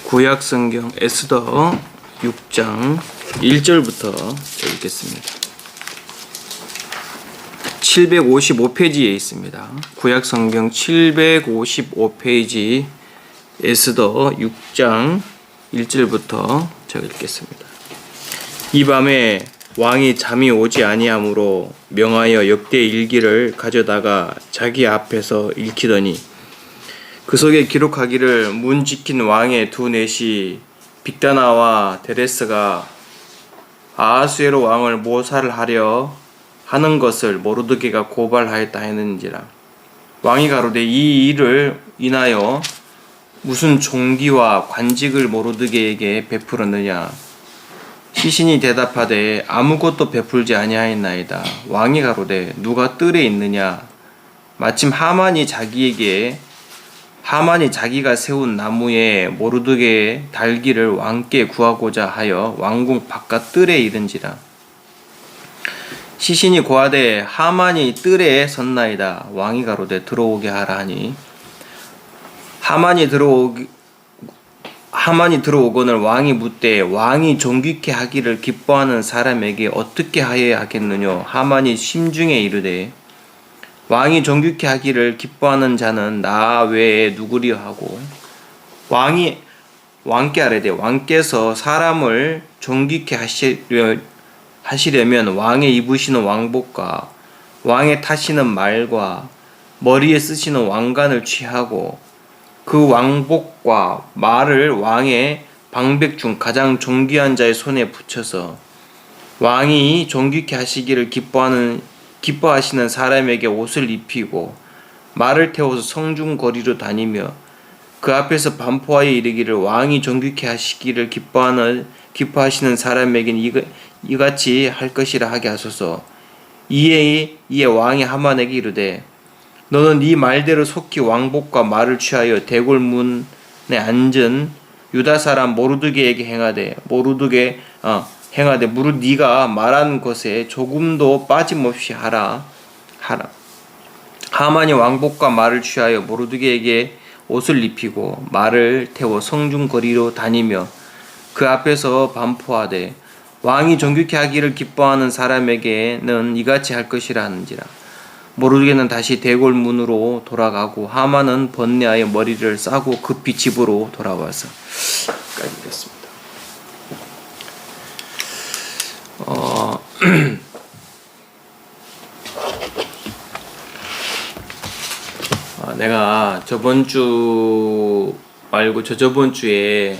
구약성경 에스더 6장 1절부터 읽겠습니다. 755페이지에 있습니다. 구약성경 755페이지 에스더 6장 1절부터 제가 읽겠습니다. 이 밤에 왕이 잠이 오지 아니하므로 명하여 역대 일기를 가져다가 자기 앞에서 읽히더니 그 속에 기록하기를 문 지킨 왕의 두 넷이 빅다나와 데레스가 아하수에로 왕을 모살을 하려 하는 것을 모르드게가 고발하였다 했는지라. 왕이 가로되 이 일을 인하여 무슨 종기와 관직을 모르드게에게 베풀었느냐. 시신이 대답하되 아무것도 베풀지 아니하였나이다. 왕이 가로되 누가 뜰에 있느냐. 마침 하만이 자기가 세운 나무에 모르드게의 달기를 왕께 구하고자 하여 왕궁 바깥 뜰에 이른지라. 시신이 고하되 하만이 뜰에 섰나이다. 왕이 가로되 들어오게 하라 하니 하만이 들어오거늘 왕이 묻되 왕이 존귀케 하기를 기뻐하는 사람에게 어떻게 하여야 하겠느냐. 하만이 심중에 이르되 왕이 존귀케 하기를 기뻐하는 자는 나 외에 누구리요 하고 왕께 아뢰되 왕께서 사람을 존귀케 하시려면 왕의 입으시는 왕복과 왕의 타시는 말과 머리에 쓰시는 왕관을 취하고 그 왕복과 말을 왕의 방백 중 가장 존귀한 자의 손에 붙여서 왕이 존귀케 하시기를 기뻐하시는 사람에게 옷을 입히고 말을 태워서 성중 거리로 다니며 그 앞에서 반포하여 이르기를 왕이 존귀케 하시기를 기뻐하시는 사람에게는 이같이 할 것이라 하게 하소서. 이에 왕이 하만에게 이르되 너는 네 말대로 속히 왕복과 말을 취하여 대궐문에 앉은 유다 사람 모르드게에게 행하되 무릇 네가 말한 것에 조금도 빠짐없이 하라. 하만이 왕복과 말을 취하여 모르드게에게 옷을 입히고 말을 태워 성중 거리로 다니며 그 앞에서 반포하되 왕이 존귀케 하기를 기뻐하는 사람에게는 이같이 할 것이라 하는지라. 모르드게는 다시 대궐문으로 돌아가고 하만은 번뇌하여 머리를 싸고 급히 집으로 돌아와서 까지 읽겠습니다. 내가 저번 주 말고 저번 주에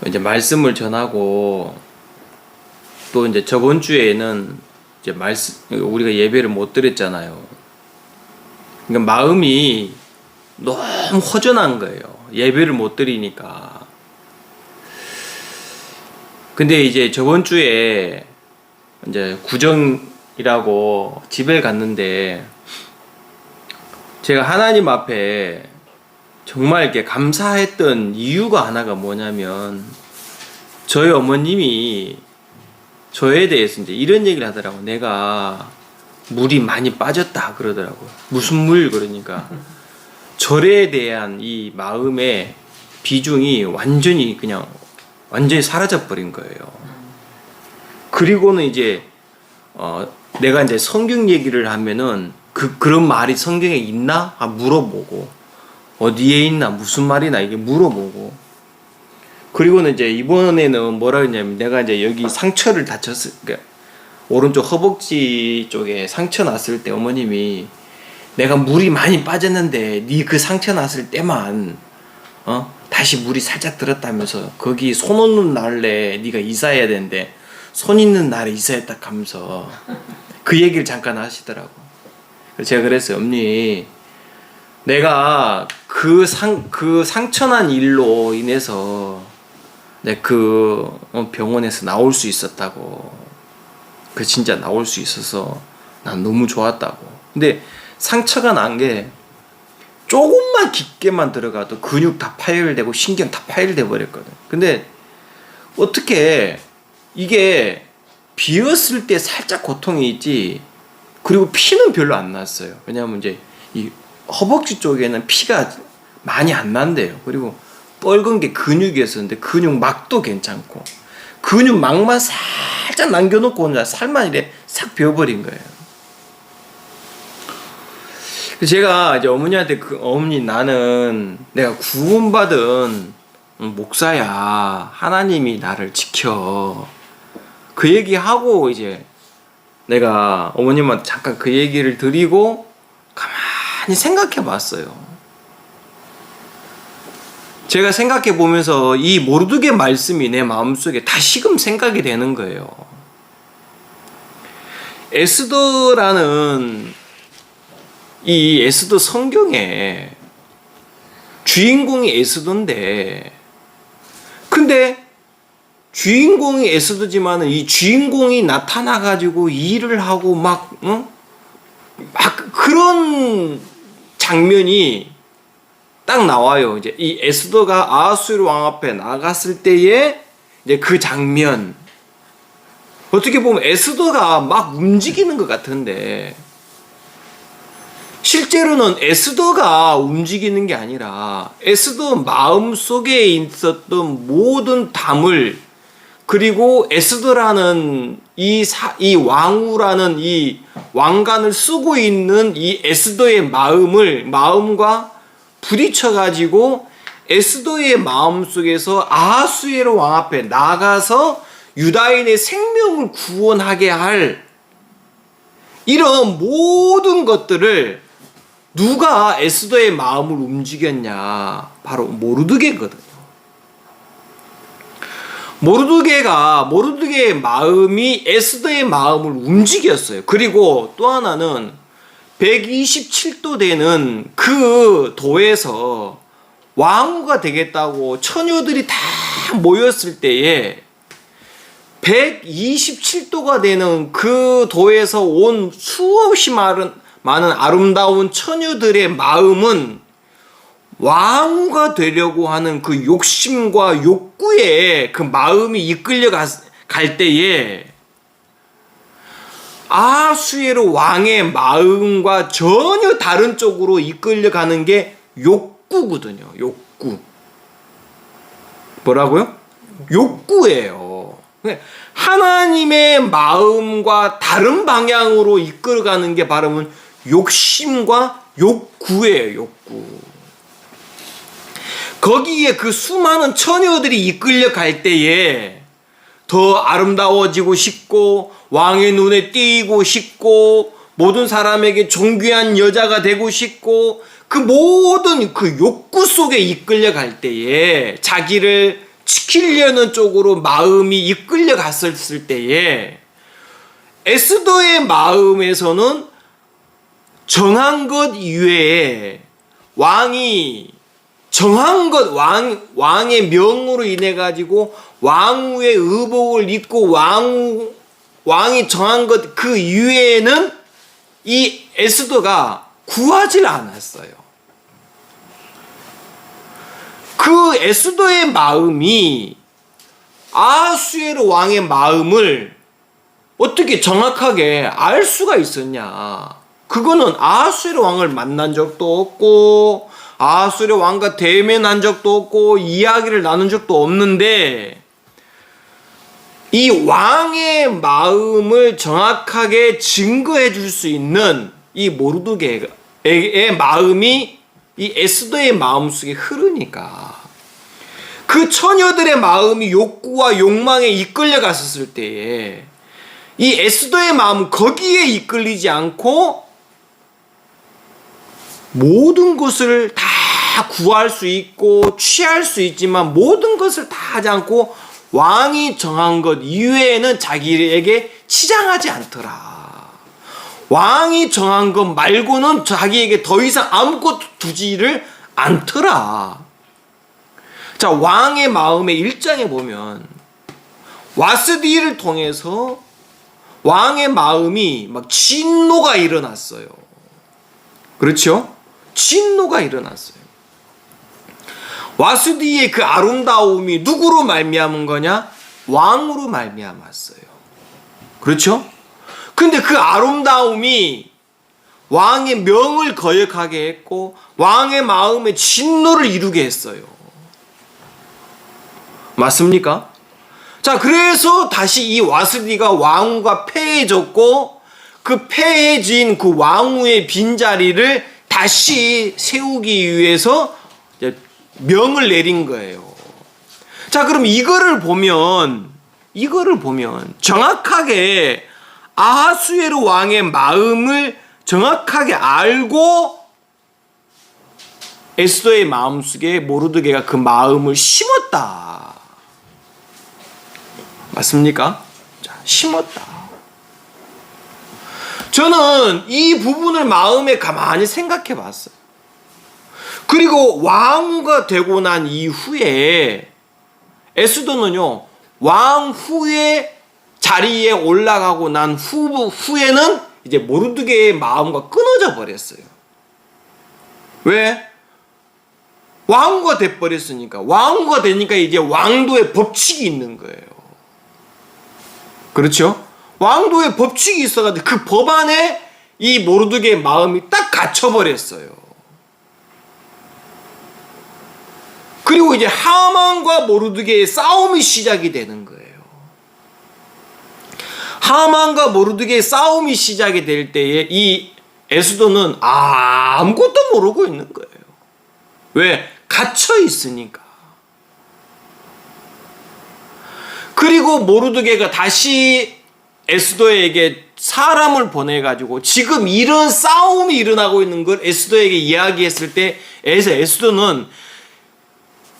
이제 말씀을 전하고 또 이제 저번 주에는 이제 우리가 예배를 못 드렸잖아요. 그러니까 마음이 너무 허전한 거예요. 예배를 못 드리니까. 근데 이제 저번 주에 이제 구정이라고 집에 갔는데 제가 하나님 앞에 정말 이렇게 감사했던 이유가 하나가 뭐냐면 저희 어머님이 저에 대해서 이제 이런 얘기를 하더라고. 내가 물이 많이 빠졌다 그러더라고. 무슨 물 그러니까 절에 대한 이 마음의 비중이 완전히 사라져 버린 거예요. 그리고는 이제 내가 이제 성경 얘기를 하면은 그런 말이 성경에 있나? 물어보고 어디에 있나? 무슨 말이나 이게 물어보고 그리고는 이제 이번에는 뭐라 했냐면 내가 이제 여기 상처를 그러니까 오른쪽 허벅지 쪽에 상처 났을 때 어머님이 내가 물이 많이 빠졌는데 네 그 상처 났을 때만 다시 물이 살짝 들었다면서 거기 손 없는 날에 네가 이사해야 되는데 손 있는 날에 이사했다 하면서 그 얘기를 잠깐 하시더라고. 그래서 제가 그랬어요. 언니 내가 그 상처난 일로 인해서 내가 그 병원에서 나올 수 있었다고. 그 진짜 나올 수 있어서 난 너무 좋았다고. 근데 상처가 난 게 조금만 깊게만 들어가도 근육 다 파열되고 신경 다 파열돼 버렸거든. 근데 어떻게 이게 비었을 때 살짝 고통이 있지. 그리고 피는 별로 안 났어요. 왜냐하면 이제 이 허벅지 쪽에는 피가 많이 안 난대요. 그리고 뻘건 게 근육이었었는데 근육막도 괜찮고 근육막만 살짝 남겨놓고 혼자 살만 이래 싹 비워버린 거예요. 제가 이제 어머니한테 어머니 나는 내가 구원받은 목사야. 하나님이 나를 지켜. 그 얘기하고 이제 내가 어머님한테 잠깐 그 얘기를 드리고 가만히 생각해 봤어요. 제가 생각해 보면서 이 모르드게 말씀이 내 마음속에 다시금 생각이 되는 거예요. 에스더라는 이 에스더 성경에 주인공이 에스더인데, 근데 주인공이 에스더지만은 이 주인공이 나타나가지고 일을 하고 막 그런 장면이 딱 나와요. 이제 이 에스더가 아하수에로 왕 앞에 나갔을 때의 이제 그 장면. 어떻게 보면 에스더가 막 움직이는 것 같은데, 실제로는 에스더가 움직이는 게 아니라 에스더 마음속에 있었던 모든 담을, 그리고 에스더라는 이 왕후라는 이 왕관을 쓰고 있는 이 에스더의 마음과 부딪혀가지고 에스더의 마음속에서 아하수에로 왕 앞에 나가서 유다인의 생명을 구원하게 할 이런 모든 것들을 누가 에스더의 마음을 움직였냐? 바로 모르드게거든요. 모르드게의 마음이 에스더의 마음을 움직였어요. 그리고 또 하나는 127도 되는 그 도에서 왕후가 되겠다고 처녀들이 다 모였을 때에 127도가 되는 그 도에서 온 수없이 많은 아름다운 처녀들의 마음은 왕후가 되려고 하는 그 욕심과 욕구에 그 마음이 이끌려 갈 때에 아하수에로 왕의 마음과 전혀 다른 쪽으로 이끌려가는 게 욕구거든요. 욕구. 뭐라고요? 욕구예요. 하나님의 마음과 다른 방향으로 이끌어가는 게 바로 욕심과 욕구예요. 욕구. 거기에 그 수많은 처녀들이 이끌려갈 때에 더 아름다워지고 싶고 왕의 눈에 띄고 싶고 모든 사람에게 존귀한 여자가 되고 싶고 그 모든 그 욕구 속에 이끌려갈 때에 자기를 지키려는 쪽으로 마음이 이끌려갔을 때에 에스더의 마음에서는 정한 것 이외에 왕이 정한 것, 왕의 명으로 인해 가지고 왕후의 의복을 입고 왕이 정한 것 그 이외에는 이 에스더가 구하질 않았어요. 그 에스더의 마음이 아하수에로 왕의 마음을 어떻게 정확하게 알 수가 있었냐? 그거는 아하수에로 왕을 만난 적도 없고 아하수에로 왕과 대면한 적도 없고 이야기를 나눈 적도 없는데 이 왕의 마음을 정확하게 증거해 줄 수 있는 이 모르드게의 마음이 이 에스더의 마음속에 흐르니까 그 처녀들의 마음이 욕구와 욕망에 이끌려 갔었을 때에 이 에스더의 마음은 거기에 이끌리지 않고 모든 것을 다 구할 수 있고 취할 수 있지만 모든 것을 다 하지 않고 왕이 정한 것 이외에는 자기에게 치장하지 않더라. 왕이 정한 것 말고는 자기에게 더 이상 아무것도 두지를 않더라. 자, 왕의 마음의 1장에 보면 와스디를 통해서 왕의 마음이 막 진노가 일어났어요. 그렇죠? 진노가 일어났어요. 와스디의 그 아름다움이 누구로 말미암은 거냐? 왕으로 말미암았어요. 그렇죠? 근데 그 아름다움이 왕의 명을 거역하게 했고 왕의 마음에 진노를 이루게 했어요. 맞습니까? 자, 그래서 다시 이 와스디가 왕후가 패해졌고 그 패해진 그 왕후의 빈자리를 다시 세우기 위해서 명을 내린 거예요. 자, 그럼 이거를 보면 정확하게 아하수에로 왕의 마음을 정확하게 알고 에스더의 마음속에 모르드게가 그 마음을 심었다. 맞습니까? 자, 심었다. 저는 이 부분을 마음에 가만히 생각해 봤어요. 그리고 왕후가 되고 난 이후에 에스더는요, 왕후의 자리에 올라가고 난 후에는 이제 모르드게의 마음과 끊어져 버렸어요. 왜? 왕후가 돼버렸으니까. 왕후가 되니까 이제 왕도의 법칙이 있는 거예요. 그렇죠? 왕도의 법칙이 있어가지고 그 법 안에 이 모르드게의 마음이 딱 갇혀버렸어요. 그리고 이제 하만과 모르드게의 싸움이 시작이 되는 거예요. 하만과 모르드게의 싸움이 시작이 될 때에 이 에스더는 아무것도 모르고 있는 거예요. 왜? 갇혀 있으니까. 그리고 모르드게가 다시 에스더에게 사람을 보내가지고 지금 이런 싸움이 일어나고 있는 걸 에스더에게 이야기했을 때 에스더는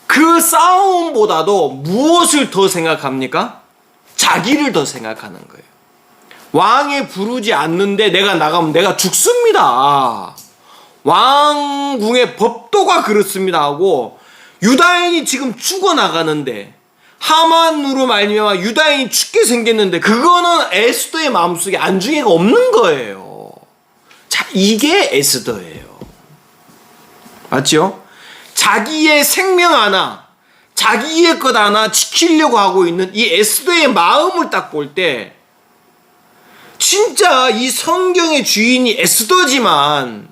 그 싸움보다도 무엇을 더 생각합니까? 자기를 더 생각하는 거예요. 왕에 부르지 않는데 내가 나가면 내가 죽습니다. 왕궁의 법도가 그렇습니다 하고 유다인이 지금 죽어나가는데 하만으로 말미암아 유다인이 죽게 생겼는데 그거는 에스더의 마음속에 안중에가 없는 거예요. 자, 이게 에스더예요. 맞죠? 자기의 생명 하나, 자기의 것 하나 지키려고 하고 있는 이 에스더의 마음을 딱 볼 때 진짜 이 성경의 주인이 에스더지만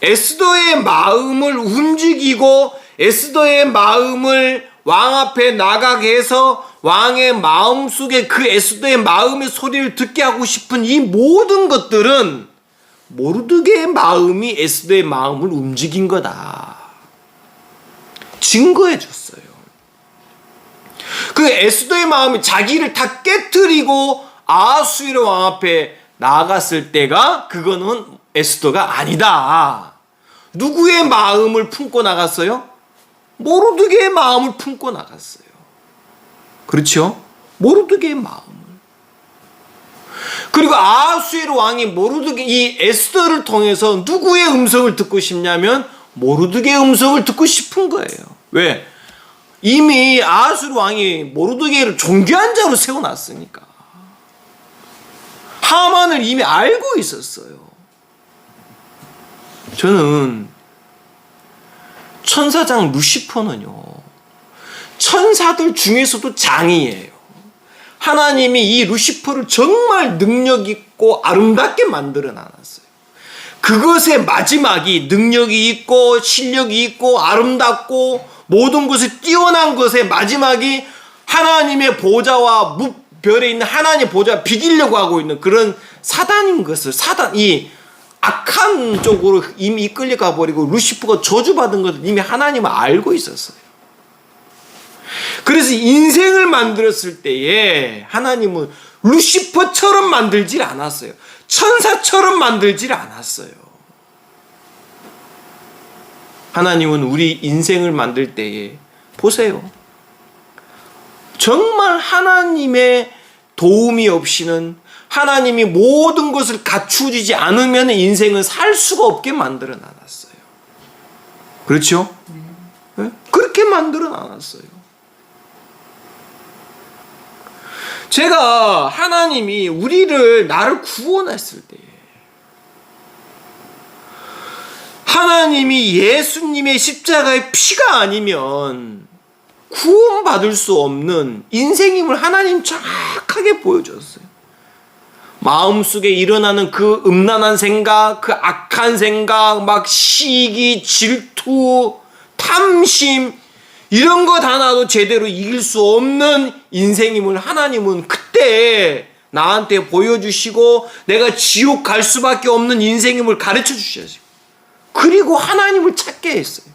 에스더의 마음을 움직이고 에스더의 마음을 왕 앞에 나가게 해서 왕의 마음속에 그 에스더의 마음의 소리를 듣게 하고 싶은 이 모든 것들은 모르드게의 마음이 에스더의 마음을 움직인 거다. 증거해 줬어요. 그 에스더의 마음이 자기를 다 깨트리고 아하수에로 왕 앞에 나아갔을 때가 그거는 에스더가 아니다. 누구의 마음을 품고 나갔어요? 모르드게의 마음을 품고 나갔어요. 그렇죠? 모르드게의 마음을. 그리고 아하수에로 왕이 모르드게 이 에스더를 통해서 누구의 음성을 듣고 싶냐면 모르드게의 음성을 듣고 싶은 거예요. 왜? 이미 아하수에로 왕이 모르드게를 존귀한 자로 세워놨으니까. 하만을 이미 알고 있었어요. 저는 천사장 루시퍼는요, 천사들 중에서도 장이에요. 하나님이 이 루시퍼를 정말 능력 있고 아름답게 만들어 놨어요. 그것의 마지막이 능력이 있고 실력이 있고 아름답고 모든 것이 뛰어난 것의 마지막이 하나님의 보좌와 별에 있는 하나님의 보좌를 비기려고 하고 있는 그런 사단인 것을 이 악한 쪽으로 이미 이끌려가 버리고 루시퍼가 저주받은 것을 이미 하나님은 알고 있었어요. 그래서 인생을 만들었을 때에 하나님은 루시퍼처럼 만들질 않았어요. 천사처럼 만들질 않았어요. 하나님은 우리 인생을 만들 때에 보세요. 정말 하나님의 도움이 없이는 하나님이 모든 것을 갖추지 않으면 인생은 살 수가 없게 만들어 놨어요. 그렇죠? 네? 그렇게 만들어 놨어요. 제가 하나님이 나를 구원했을 때 하나님이 예수님의 십자가의 피가 아니면 구원받을 수 없는 인생임을 하나님 정확하게 보여줬어요. 마음속에 일어나는 그 음란한 생각, 그 악한 생각, 막 시기, 질투, 탐심, 이런 것 하나도 제대로 이길 수 없는 인생임을 하나님은 그때 나한테 보여주시고 내가 지옥 갈 수밖에 없는 인생임을 가르쳐 주셔야죠. 그리고 하나님을 찾게 했어요.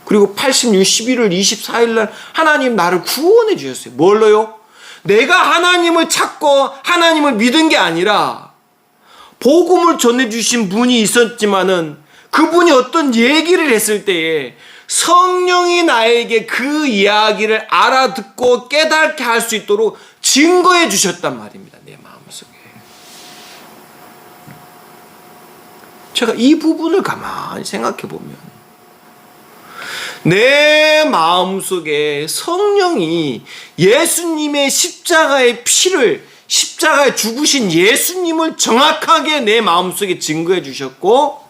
그리고 86, 11월 24일 날 하나님 나를 구원해 주셨어요. 뭘로요? 내가 하나님을 찾고 하나님을 믿은 게 아니라 복음을 전해주신 분이 있었지만은 그분이 어떤 얘기를 했을 때에 성령이 나에게 그 이야기를 알아듣고 깨닫게 할 수 있도록 증거해 주셨단 말입니다. 내 마음속에. 제가 이 부분을 가만히 생각해 보면 내 마음속에 성령이 예수님의 십자가의 피를, 십자가에 죽으신 예수님을 정확하게 내 마음속에 증거해 주셨고,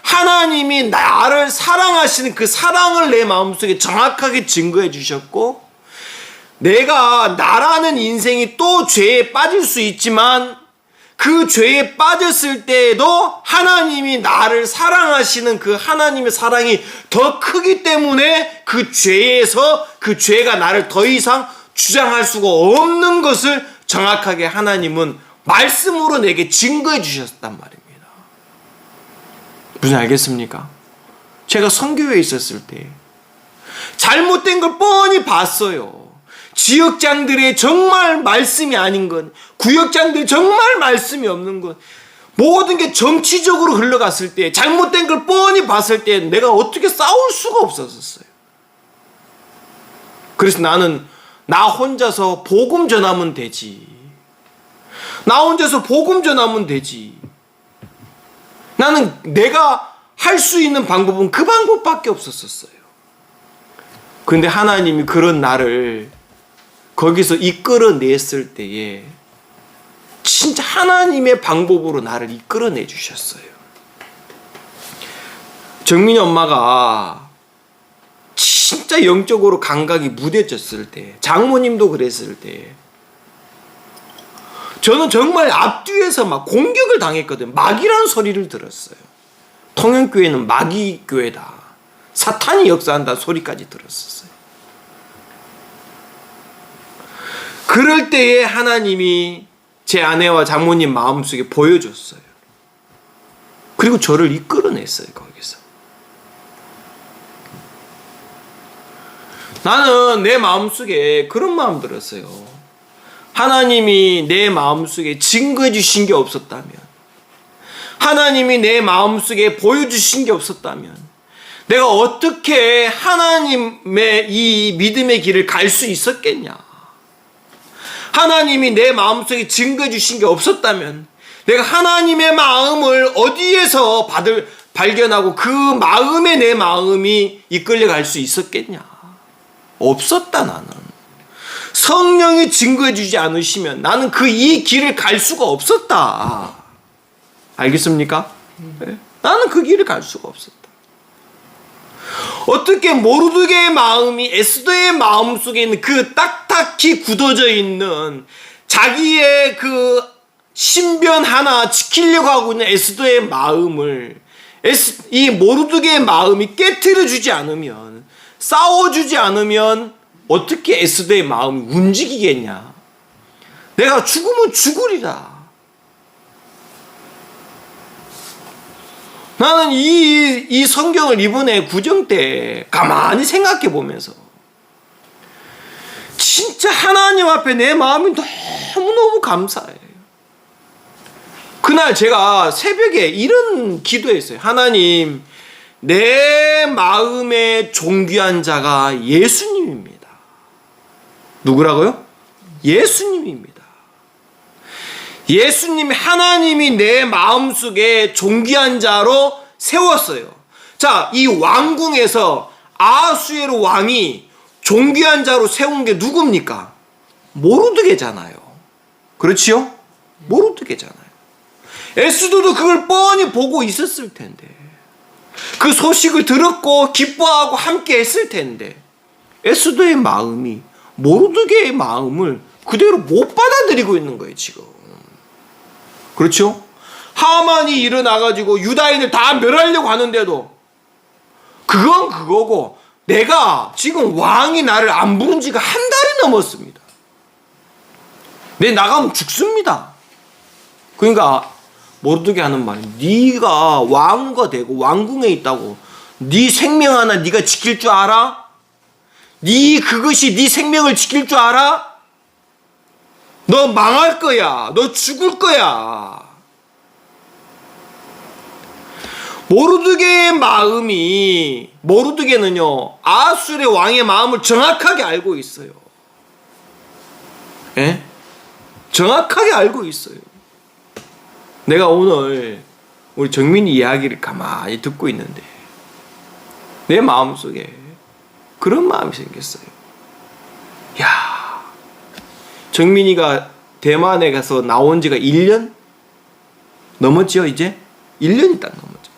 하나님이 나를 사랑하시는 그 사랑을 내 마음속에 정확하게 증거해 주셨고, 내가 나라는 인생이 또 죄에 빠질 수 있지만 그 죄에 빠졌을 때에도 하나님이 나를 사랑하시는 그 하나님의 사랑이 더 크기 때문에 그 죄에서 그 죄가 나를 더 이상 주장할 수가 없는 것을 정확하게 하나님은 말씀으로 내게 증거해 주셨단 말입니다. 무슨 알겠습니까? 제가 선교회에 있었을 때 잘못된 걸 뻔히 봤어요. 지역장들의 정말 말씀이 아닌 것, 구역장들이 정말 말씀이 없는 것, 모든 게 정치적으로 흘러갔을 때, 잘못된 걸 뻔히 봤을 때 내가 어떻게 싸울 수가 없었어요. 그래서 나는 나 혼자서 복음 전하면 되지. 나 혼자서 복음 전하면 되지. 나는 내가 할 수 있는 방법은 그 방법밖에 없었어요. 그런데 하나님이 그런 나를 거기서 이끌어냈을 때에 진짜 하나님의 방법으로 나를 이끌어내 주셨어요. 정민이 엄마가 진짜 영적으로 감각이 무뎌졌을 때, 장모님도 그랬을 때, 저는 정말 앞뒤에서 막 공격을 당했거든요. 마귀라는 소리를 들었어요. 통영교회는 마귀교회다, 사탄이 역사한다는 소리까지 들었었어요. 그럴 때에 하나님이 제 아내와 장모님 마음속에 보여줬어요. 그리고 저를 이끌어냈어요. 거기서 나는 내 마음속에 그런 마음 들었어요. 하나님이 내 마음속에 증거해 주신 게 없었다면, 하나님이 내 마음속에 보여주신 게 없었다면 내가 어떻게 하나님의 이 믿음의 길을 갈 수 있었겠냐. 하나님이 내 마음속에 증거해 주신 게 없었다면 내가 하나님의 마음을 어디에서 발견하고 그 마음에 내 마음이 이끌려 갈 수 있었겠냐. 없었다. 나는 성령이 증거해 주지 않으시면 나는 이 길을 갈 수가 없었다. 알겠습니까? 네? 나는 그 길을 갈 수가 없었다. 어떻게 모르드게의 마음이 에스더의 마음 속에 있는 그 딱딱히 굳어져 있는 자기의 그 신변 하나 지키려고 하고 있는 에스더의 마음을 이 모르드게의 마음이 깨트려 주지 않으면, 싸워주지 않으면 어떻게 에스더의 마음이 움직이겠냐. 내가 죽으면 죽으리라. 나는 이 성경을 이번에 구정 때 가만히 생각해 보면서 진짜 하나님 앞에 내 마음이 너무너무 감사해요. 그날 제가 새벽에 이런 기도했어요. 하나님, 내 마음의 존귀한 자가 예수님입니다. 누구라고요? 예수님입니다. 예수님이, 하나님이 내 마음속에 존귀한 자로 세웠어요. 자, 이 왕궁에서 아하수에로 왕이 존귀한 자로 세운 게 누굽니까? 모르드게잖아요. 그렇지요? 모르드게잖아요. 에스더도 그걸 뻔히 보고 있었을 텐데, 그 소식을 들었고 기뻐하고 함께 했을 텐데, 에스더의 마음이 모르드게의 마음을 그대로 못 받아들이고 있는 거예요, 지금. 그렇죠? 하만이 일어나가지고 유다인을 다 멸하려고 하는데도 그건 그거고 내가 지금 왕이 나를 안 부른 지가 한 달이 넘었습니다. 내 나가면 죽습니다. 그러니까 모르드게 하는 말이, 네가 왕후가 되고 왕궁에 있다고 네 생명 하나 네가 지킬 줄 알아? 그것이 네 생명을 지킬 줄 알아? 너 망할 거야. 너 죽을 거야. 모르드게의 마음이, 모르드게는요 아수르의 왕의 마음을 정확하게 알고 있어요. 예? 정확하게 알고 있어요. 내가 오늘 우리 정민이 이야기를 가만히 듣고 있는데 내 마음속에 그런 마음이 생겼어요. 야, 정민이가 대만에 가서 나온 지가 1년 넘었죠. 이제 1년이 딱 넘었죠.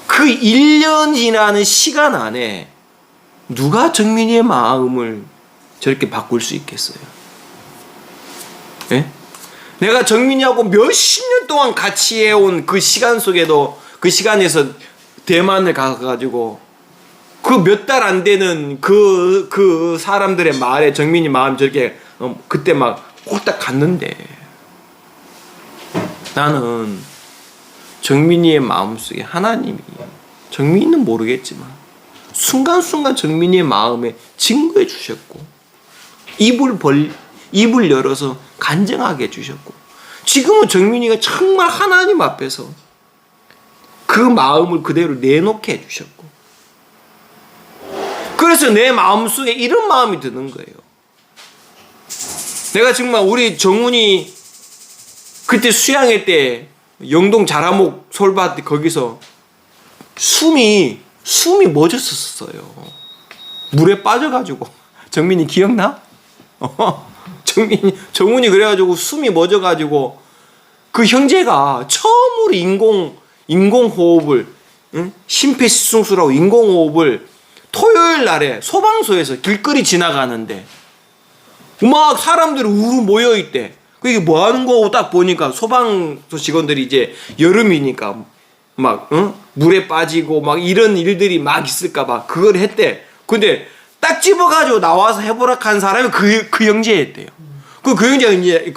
그 1년이라는 시간 안에 누가 정민이의 마음을 저렇게 바꿀 수 있겠어요? 예? 내가 정민이하고 몇십 년 동안 같이 해온 그 시간 속에도, 그 시간에서 대만을 가가지고 그 몇 달 안 되는 그 사람들의 말에 정민이 마음 저렇게 그때 막 홀딱 갔는데, 나는 정민이의 마음속에 하나님이, 정민이는 모르겠지만 순간순간 정민이의 마음에 증거해 주셨고 입을 열어서 간증하게 해주셨고, 지금은 정민이가 정말 하나님 앞에서 그 마음을 그대로 내놓게 해주셨고, 그래서 내 마음속에 이런 마음이 드는 거예요. 내가 정말 우리 정훈이 그때 수양회 때 영동 자라목 솔밭 정기서 숨이 멎었었어요. 물에 빠져가지고. 정민이 기억나? 정훈이 그래가지고 숨이 멎어가지고 그 형제가 처음으로 인공호흡을, 심폐시청술하고 인공호흡을 토요일 날에 소방서에서 길거리 지나가는데 막 사람들이 우르 모여있대. 그게 뭐 하는 거고 딱 보니까 소방서 직원들이 이제 여름이니까 막 물에 빠지고 막 이런 일들이 막 있을까봐 그걸 했대. 근데 딱 집어가지고 나와서 해보라 한 사람이 그 형제였대요. 그 형제가 이제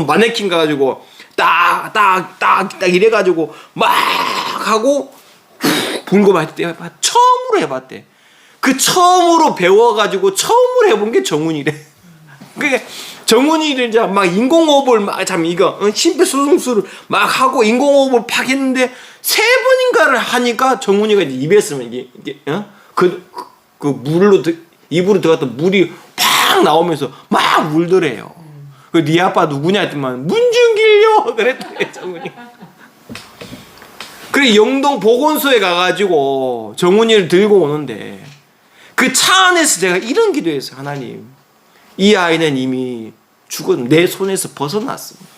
마네킹 가가지고 딱 이래가지고 막 하고 불고 했대. 처음으로 해봤대. 그 처음으로 배워가지고 처음으로 해본 게 정훈이래. 그게 정훈이를 이제 막 인공호흡을 막 심폐소생술을 막 하고 인공호흡을 팍 했는데 3번인가를 하니까 정훈이가 이제 입에서만 그 물로 입으로 들어갔던 물이 팍 나오면서 막 울더래요. 그 네 아빠 누구냐 했더만 문준길요 그랬대 정훈이. 그래 영동 보건소에 가가지고 정훈이를 들고 오는데 그 차 안에서 제가 이런 기도했어요. 하나님, 이 아이는 이미 내 손에서 벗어났습니다.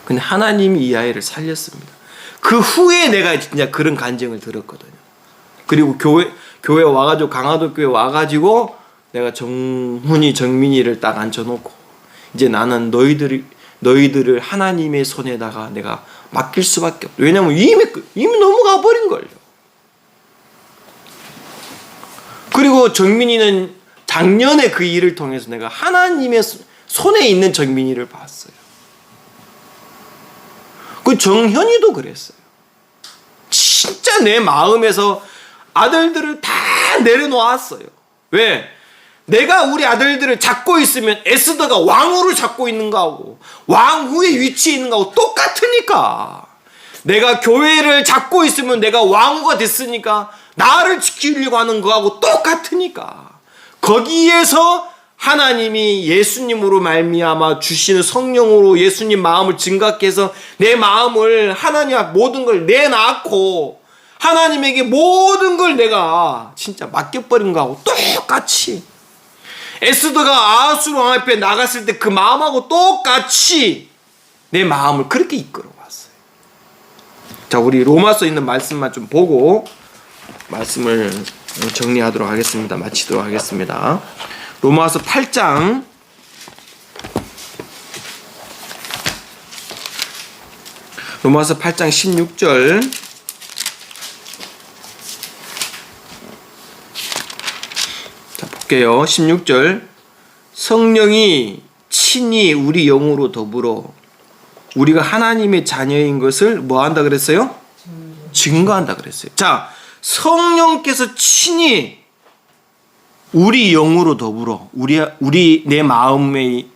근데 하나님이 이 아이를 살렸습니다. 그 후에 내가 진짜 그런 간증을 들었거든요. 그리고 교회 와가지고 강화도 교회 와가지고 내가 정민이를 딱 앉혀놓고 이제 나는 너희들을 하나님의 손에다가 내가 맡길 수밖에 없다. 왜냐면 이미 넘어가 버린 걸요. 그리고 정민이는 작년에 그 일을 통해서 내가 하나님의 손에 있는 정민이를 봤어요. 그 정현이도 그랬어요. 진짜 내 마음에서 아들들을 다 내려놓았어요. 왜? 내가 우리 아들들을 잡고 있으면 에스더가 왕후를 잡고 있는 거하고 왕후의 위치에 있는 거하고 똑같으니까. 내가 교회를 잡고 있으면 내가 왕후가 됐으니까 나를 지키려고 하는 거하고 똑같으니까. 거기에서 하나님이 예수님으로 말미암아 주시는 성령으로 예수님 마음을 증각해서 내 마음을 하나님 앞 모든 걸 내놨고 하나님에게 모든 걸 내가 진짜 맡겨버린 거하고 똑같이, 에스더가 아수르 왕 앞에 나갔을 때 그 마음하고 똑같이 내 마음을 그렇게 이끌어 왔어요. 자, 우리 로마서 있는 말씀만 좀 보고 말씀을 정리하도록 하겠습니다. 마치도록 하겠습니다. 로마서 8장 16절 볼게요. 16절. 성령이 친히 우리 영으로 더불어 우리가 하나님의 자녀인 것을 뭐 한다 그랬어요? 증거한다 그랬어요. 자, 성령께서 친히 우리 영으로 더불어 내 마음에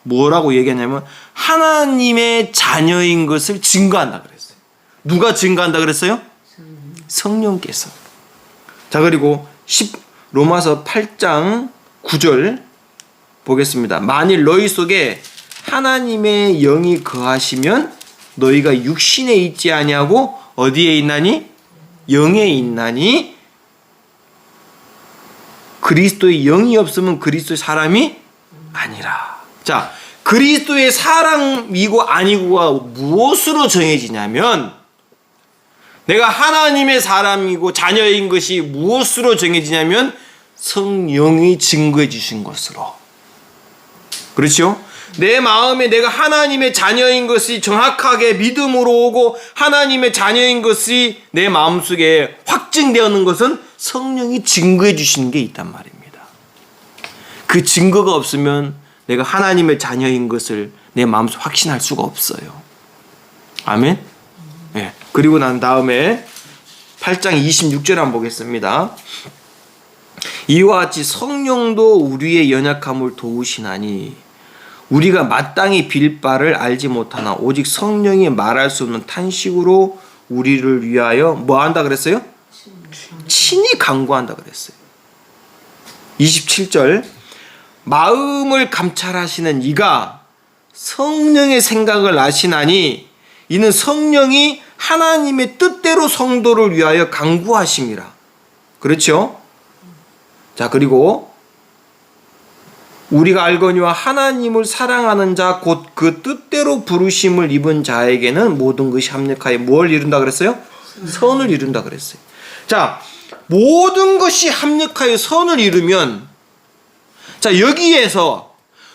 뭐라고 얘기하냐면 하나님의 자녀인 것을 증거한다 그랬어요. 누가 증거한다 그랬어요? 성령께서. 자, 그리고 로마서 8장 9절 보겠습니다. 만일 너희 속에 하나님의 영이 거하시면 너희가 육신에 있지 아니하고 어디에 있나니? 영에 있나니. 그리스도의 영이 없으면 그리스도의 사람이 아니라. 자, 그리스도의 사람이고 아니고가 무엇으로 정해지냐면, 내가 하나님의 사람이고 자녀인 것이 무엇으로 정해지냐면 성령이 증거해 주신 것으로. 그렇죠? 내 마음에 내가 하나님의 자녀인 것이 정확하게 믿음으로 오고 하나님의 자녀인 것이 내 마음속에 확증되는 것은 성령이 증거해 주시는 게 있단 말입니다. 그 증거가 없으면 내가 하나님의 자녀인 것을 내 마음속에 확신할 수가 없어요. 아멘? 네. 그리고 난 다음에 8장 26절 한번 보겠습니다. 이와 같이 성령도 우리의 연약함을 도우시나니 우리가 마땅히 빌 바를 알지 못하나 오직 성령이 말할 수 없는 탄식으로 우리를 위하여 뭐 한다 그랬어요? 친히 간구한다 그랬어요. 27절. 마음을 감찰하시는 이가 성령의 생각을 아시나니 이는 성령이 하나님의 뜻대로 성도를 위하여 간구하심이라. 그렇죠? 자, 그리고 우리가 알거니와 하나님을 사랑하는 자 곧 그 뜻대로 부르심을 입은 자에게는 모든 것이 합력하여 뭘 이룬다 그랬어요? 선을 이룬다 그랬어요. 자, 모든 것이 합력하여 선을 이루면, 자, 여기에서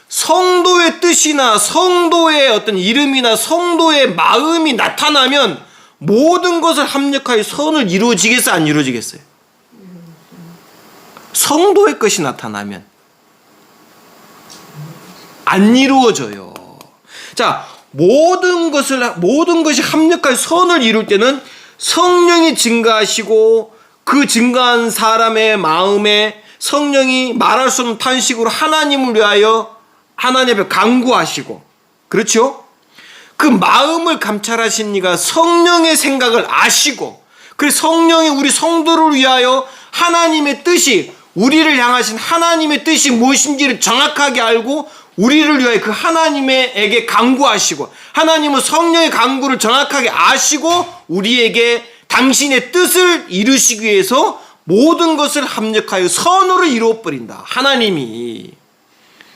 성도의 뜻이나 성도의 어떤 이름이나 성도의 마음이 나타나면 모든 것을 합력하여 선을 이루어지겠어요? 안 이루어지겠어요? 성도의 것이 나타나면 안 이루어져요. 자, 모든 것이 합력하여 선을 이룰 때는 성령이 증가하시고 그 증가한 사람의 마음에 성령이 말할 수 없는 탄식으로 하나님을 위하여 하나님 앞에 간구하시고, 그렇죠? 그 마음을 감찰하신 이가 성령의 생각을 아시고, 그래서 성령이 우리 성도를 위하여 하나님의 뜻이, 우리를 향하신 하나님의 뜻이 무엇인지를 정확하게 알고 우리를 위하여 그 하나님에게 간구하시고, 하나님은 성령의 간구를 정확하게 아시고 우리에게 당신의 뜻을 이루시기 위해서 모든 것을 합력하여 선으로 이루어버린다. 하나님이.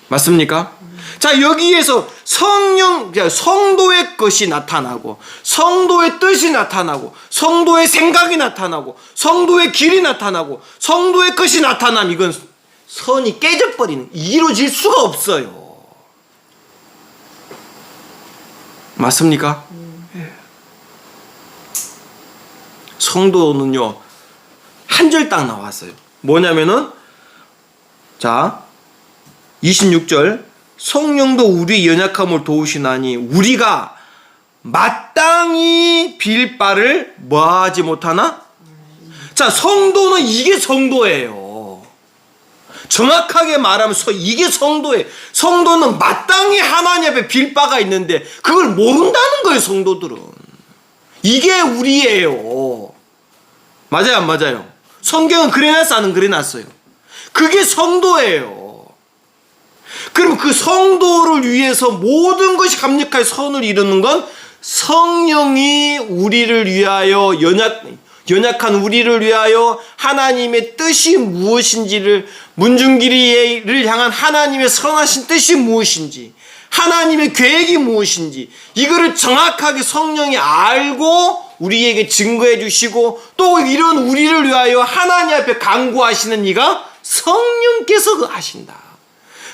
맞습니까? 자, 여기에서 성도의 것이 나타나고 성도의 뜻이 나타나고 성도의 생각이 나타나고 성도의 길이 나타나고 성도의 것이 나타나면 이건 선이 깨져버리는, 이루어질 수가 없어요. 맞습니까? 성도는요, 한 절 딱 나왔어요. 뭐냐면은, 자, 26절. 성령도 우리 연약함을 도우시나니 우리가 마땅히 빌 바를 뭐하지 못하나? 자, 성도는 이게 성도예요. 정확하게 말하면 이게 성도예요. 성도는 마땅히 하나님 앞에 빌 바가 있는데 그걸 모른다는 거예요, 성도들은. 이게 우리예요. 맞아요, 안 맞아요? 성경은 그래놨어, 안 그래놨어요? 그게 성도예요. 그럼 그 성도를 위해서 모든 것이 합력하여 선을 이루는 건 성령이 우리를 위하여 연약한 우리를 위하여 하나님의 뜻이 무엇인지를, 문중기리를 향한 하나님의 선하신 뜻이 무엇인지, 하나님의 계획이 무엇인지 이거를 정확하게 성령이 알고 우리에게 증거해 주시고, 또 이런 우리를 위하여 하나님 앞에 간구하시는 이가 성령께서 하신다.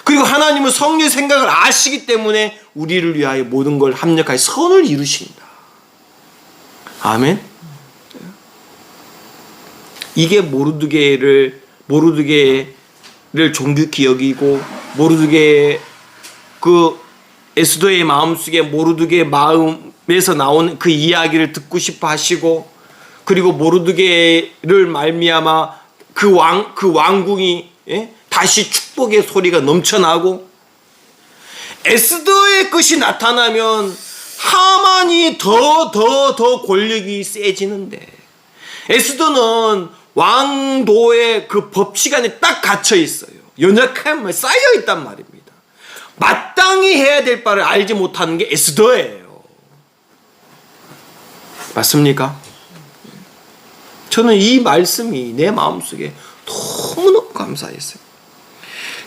그리고 하나님은 성령의 생각을 아시기 때문에 우리를 위하여 모든 걸 합력하여 선을 이루신다. 아멘. 이게 모르드게를 모르드게를 존귀히 여기고 모르드게 그 에스더의 마음속에 모르드게 마음에서 나온 그 이야기를 듣고 싶어 하시고 그리고 모르드게를 말미암아 그 왕궁이 다시 축복의 소리가 넘쳐나고 에스더의 것이 나타나면 하만이 더 권력이 세지는데 에스더는 왕도의 그 법칙 안에 딱 갇혀 있어요. 연약함에 쌓여 있단 말입니다. 마땅히 해야 될 바를 알지 못하는 게 에스더예요. 맞습니까? 저는 이 말씀이 내 마음속에 너무너무 감사했어요.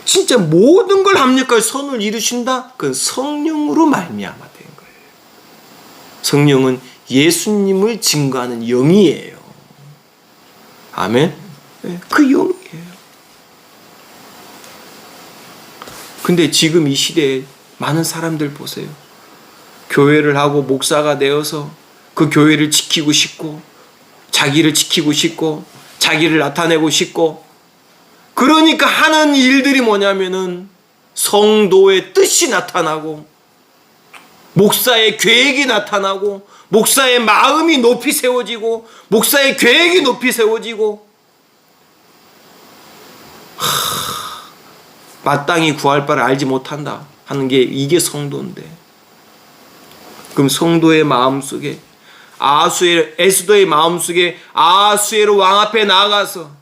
진짜 모든 걸 합력하여 선을 이루신다? 그건 성령으로 말미암아 된 거예요. 성령은 예수님을 증거하는 영이에요. 아멘? 그 영이에요. 근데 지금 이 시대에 많은 사람들 보세요. 교회를 하고 목사가 되어서 그 교회를 지키고 싶고 자기를 지키고 싶고 자기를 나타내고 싶고 그러니까 하는 일들이 뭐냐면은 성도의 뜻이 나타나고 목사의 계획이 나타나고 목사의 마음이 높이 세워지고 목사의 계획이 높이 세워지고 마땅히 구할 바를 알지 못한다 하는 게 이게 성도인데 그럼 성도의 마음속에 에스더의 마음속에 아수에로 왕 앞에 나아가서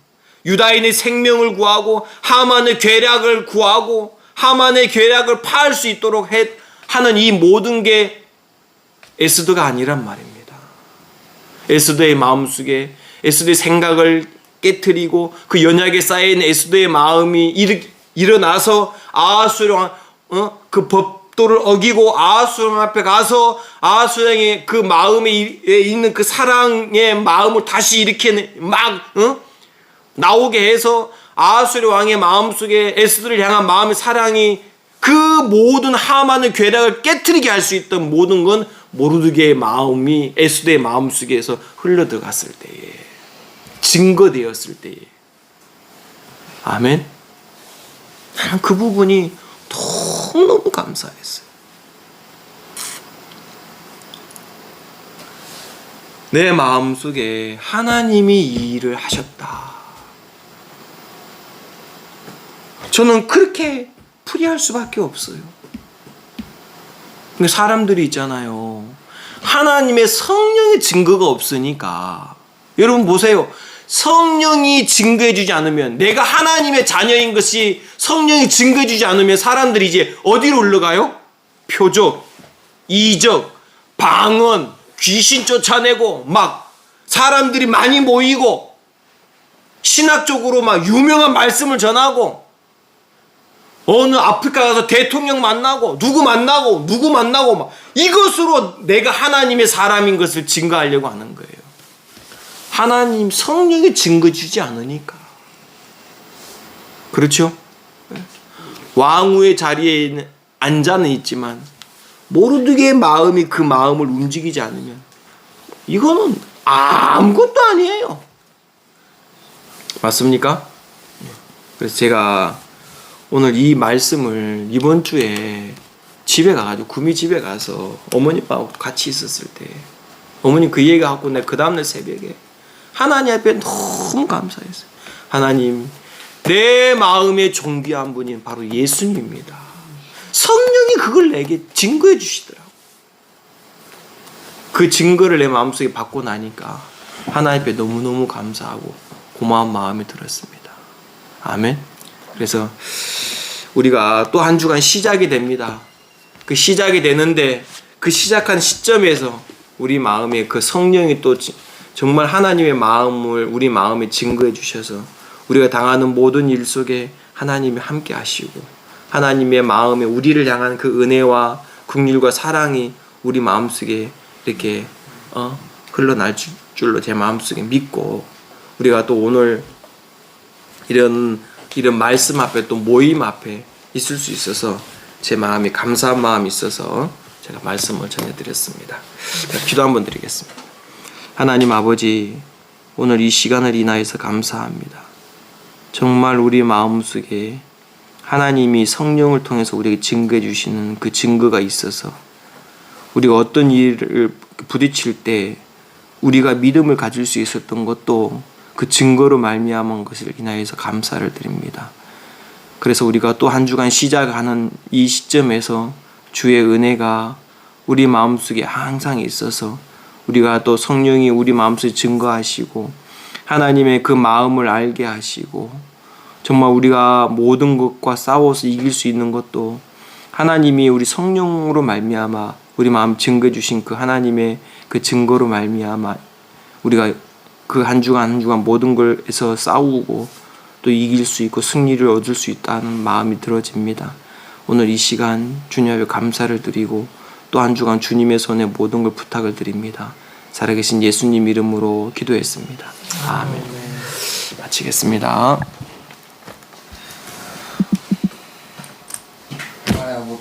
유다인의 생명을 구하고 하만의 괴락을 구하고 하만의 괴락을 파할 수 있도록 하는 이 모든 게 에스더가 아니란 말입니다. 에스더의 마음속에 에스더의 생각을 깨트리고 그 연약에 쌓인 에스더의 마음이 일어나서 아하수에로 왕 그 법도를 어기고 아하수에로 왕 앞에 가서 아하수에로 왕의 그 마음에 있는 그 사랑의 마음을 다시 이렇게 나오게 해서 아하수에로 왕의 마음속에 에스더를 향한 마음의 사랑이 그 모든 하만의 괴락을 깨트리게 할 수 있던 모든 건 모르드게의 마음이 에스더의 마음속에서 흘러들어갔을 때에 증거되었을 때에 아멘. 나는 그 부분이 너무너무 감사했어요. 내 마음속에 하나님이 이 일을 하셨다. 저는 그렇게 풀이할 수밖에 없어요. 사람들이 있잖아요. 하나님의 성령의 증거가 없으니까 여러분 보세요. 성령이 증거해주지 않으면 내가 하나님의 자녀인 것이 성령이 증거해주지 않으면 사람들이 이제 어디로 흘러가요? 표적, 이적, 방언, 귀신 쫓아내고 막 사람들이 많이 모이고 신학적으로 막 유명한 말씀을 전하고 어느 아프리카 가서 대통령 만나고 누구 만나고 막 이것으로 내가 하나님의 사람인 것을 증거하려고 하는 거예요. 하나님 성령이 증거 주지 않으니까. 그렇죠? 왕후의 자리에 앉아는 있지만 모르드게의 마음이 그 마음을 움직이지 않으면 이거는 아무것도 아니에요. 맞습니까? 그래서 제가 오늘 이 말씀을 이번 주에 집에 가가지고 구미 집에 가서 어머님하고 같이 있었을 때 어머님 그 얘기 갖고 내가 그 다음날 새벽에 하나님 앞에 너무 감사했어요. 하나님 내 마음에 존귀한 분이 바로 예수님입니다. 성령이 그걸 내게 증거해 주시더라고요. 그 증거를 내 마음속에 받고 나니까 하나님 앞에 너무너무 감사하고 고마운 마음이 들었습니다. 아멘. 그래서 우리가 또 한 주간 시작이 됩니다. 그 시작이 되는데 그 시작한 시점에서 우리 마음에 그 성령이 또 정말 하나님의 마음을 우리 마음에 증거해 주셔서 우리가 당하는 모든 일 속에 하나님이 함께 하시고 하나님의 마음에 우리를 향한 그 은혜와 긍휼과 사랑이 우리 마음속에 이렇게 흘러날 줄로 제 마음속에 믿고 우리가 또 오늘 이런 말씀 앞에 또 모임 앞에 있을 수 있어서 제 마음이 감사한 마음이 있어서 제가 말씀을 전해드렸습니다. 기도 한번 드리겠습니다. 하나님 아버지, 오늘 이 시간을 인하여서 감사합니다. 정말 우리 마음속에 하나님이 성령을 통해서 우리에게 증거해 주시는 그 증거가 있어서 우리가 어떤 일을 부딪힐 때 우리가 믿음을 가질 수 있었던 것도 그 증거로 말미암은 것을 인하여서 감사를 드립니다. 그래서 우리가 또 한 주간 시작하는 이 시점에서 주의 은혜가 우리 마음속에 항상 있어서 우리가 또 성령이 우리 마음속에 증거하시고 하나님의 그 마음을 알게 하시고 정말 우리가 모든 것과 싸워서 이길 수 있는 것도 하나님이 우리 성령으로 말미암아 우리 마음 증거해 주신 그 하나님의 그 증거로 말미암아 우리가 그 한 주간 모든 것에서 싸우고 또 이길 수 있고 승리를 얻을 수 있다는 마음이 들어집니다. 오늘 이 시간 주님 앞에 감사를 드리고 또 한 주간 주님의 손에 모든 걸 부탁을 드립니다. 살아계신 예수님 이름으로 기도했습니다. 아멘. 마치겠습니다.